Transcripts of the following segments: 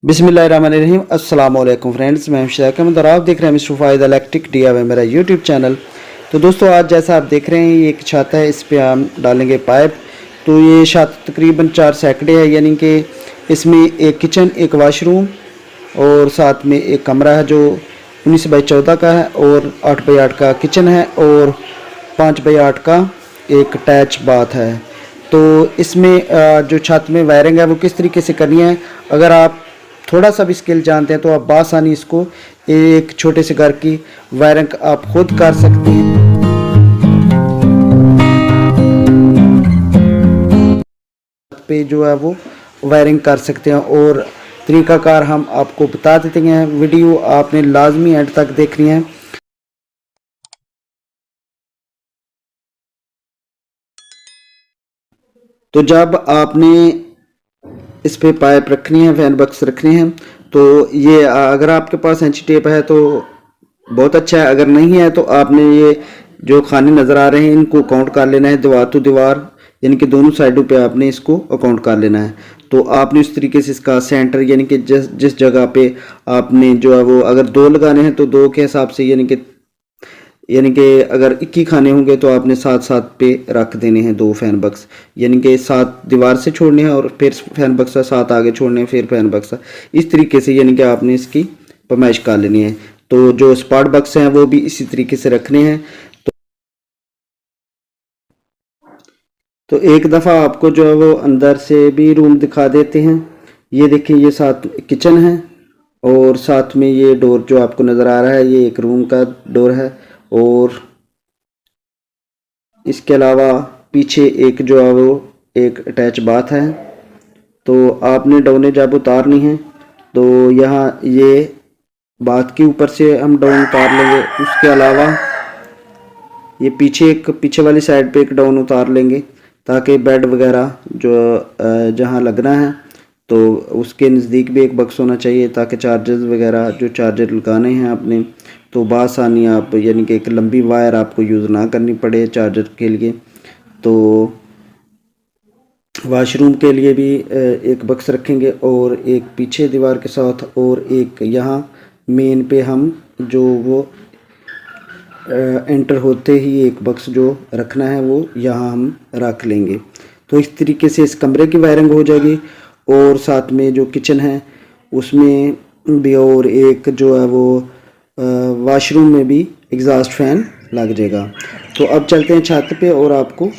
बिस्मिल्लाहिर्रहमानिर्रहीम। अस्सलाम वालेकुम फ्रेंड्स, मैं शाकिर अहमद और आप देख रहे हैं मिस्टर फायद इलेक्ट्रिक DIY मेरा यूट्यूब चैनल। तो दोस्तों, आज जैसा आप देख रहे हैं ये एक छत है, इस पे हम डालेंगे पाइप। तो ये छत तकरीबन 4 सैकड़े है, यानी कि इसमें एक किचन, एक वाशरूम और साथ में एक कमरा है जो 19 बाई 14 का है और 8 बाई 8 का किचन है और 5 बाई 8 का एक अटैच बाथ है। तो इसमें जो छत में वायरिंग है वो किस तरीके से करनी है, अगर आप थोड़ा सा भी स्किल जानते हैं तो आप बासानी इसको एक छोटे से घर की वायरिंग आप खुद कर सकते हैं। पे जो है वो वायरिंग कर सकते हैं और तरीकाकार हम आपको बता देते हैं। वीडियो आपने लाजमी एंड तक देखनी है। तो जब आपने इस पे पाइप रखनी है, फैन बक्स रखने हैं, तो ये अगर आपके पास इंची टेप है तो बहुत अच्छा है, अगर नहीं है तो आपने ये जो खाने नज़र आ रहे हैं इनको काउंट कर लेना है, दीवार टू दीवार, यानी कि दोनों साइडों पे आपने इसको अकाउंट कर लेना है। तो आपने इस तरीके से इसका सेंटर, यानी कि जिस जगह पे आपने जो है वो अगर 2 लगाने हैं तो 2 के हिसाब से, यानी कि अगर 21 खाने होंगे तो आपने 7-7 पे रख देने हैं 2 फैन बक्स, यानी कि 7 दीवार से छोड़ने हैं और फिर फैन बक्सा 7 आगे छोड़ने हैं, फिर फैन बक्सा, इस तरीके से यानी कि आपने इसकी पैमाइश कर लेनी है। तो जो स्पॉट बक्स हैं वो भी इसी तरीके से रखने हैं। तो एक दफ़ा आपको जो है वो अंदर से भी रूम दिखा देते हैं। ये देखिए, ये साथ किचन है और साथ में ये डोर जो आपको नज़र आ रहा है ये एक रूम का डोर है और इसके अलावा पीछे एक जो है वो एक अटैच बाथ है। तो आपने डौने जब उतारनी है तो यहाँ ये बाथ के ऊपर से हम डाउन उतार लेंगे, उसके अलावा ये पीछे वाली साइड पे एक डाउन उतार लेंगे ताकि बेड वगैरह जो जहाँ लगना है तो उसके नज़दीक भी एक बक्स होना चाहिए, ताकि चार्जर्स वगैरह जो चार्जर लगाने हैं आपने तो बासानी आप, यानी कि एक लंबी वायर आपको यूज़ ना करनी पड़े चार्जर के लिए। तो वाशरूम के लिए भी एक बक्स रखेंगे और एक पीछे दीवार के साथ और एक यहाँ मेन पे हम जो वो एंटर होते ही एक बक्स जो रखना है वो यहाँ हम रख लेंगे। तो इस तरीके से इस कमरे की वायरिंग हो जाएगी और साथ में जो किचन है उसमें भी और एक जो है वो वाशरूम में भी एग्जॉस्ट फैन लग जाएगा। तो अब चलते हैं छत पे और आपको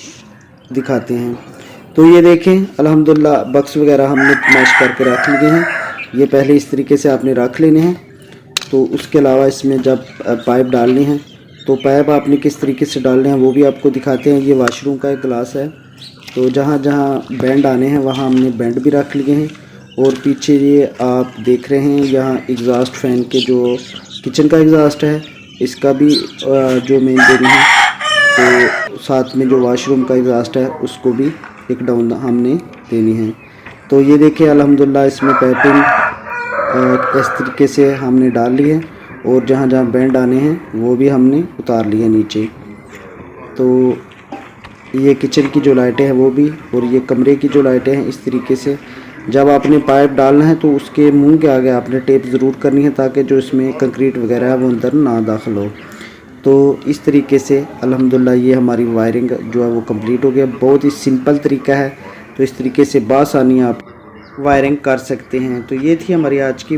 दिखाते हैं। तो ये देखें, अल्हम्दुलिल्लाह बक्स वगैरह हमने मैश करके रख लिए हैं। ये पहले इस तरीके से आपने रख लेने हैं। तो उसके अलावा इसमें जब पाइप डालनी है तो पाइप आपने किस तरीके से डालने हैं वो भी आपको दिखाते हैं। ये वाशरूम का एक ग्लास है, तो जहाँ जहाँ बेंड आने हैं वहाँ हमने बेंड भी रख लिए हैं। और पीछे ये आप देख रहे हैं यहाँ एग्जॉस्ट फैन के जो किचन का एग्जॉस्ट है इसका भी जो मेन देनी है, तो साथ में जो वाशरूम का एग्जॉस्ट है उसको भी एक डाउन हमने देनी है। तो ये देखिए, अल्हम्दुलिल्लाह इसमें पाइपिंग इस तरीके से हमने डाल ली है और जहाँ जहाँ बेंड आने हैं वो भी हमने उतार ली है नीचे। तो ये किचन की जो लाइटें हैं वो भी, और ये कमरे की जो लाइटें हैं, इस तरीके से जब आपने पाइप डालना है तो उसके मुंह के आगे आपने टेप ज़रूर करनी है ताकि जो इसमें कंक्रीट वगैरह है वो अंदर ना दाखिल हो। तो इस तरीके से अल्हम्दुलिल्लाह ये हमारी वायरिंग जो है वो कंप्लीट हो गया। बहुत ही सिंपल तरीका है, तो इस तरीके से बासानी आप वायरिंग कर सकते हैं। तो ये थी हमारी आज की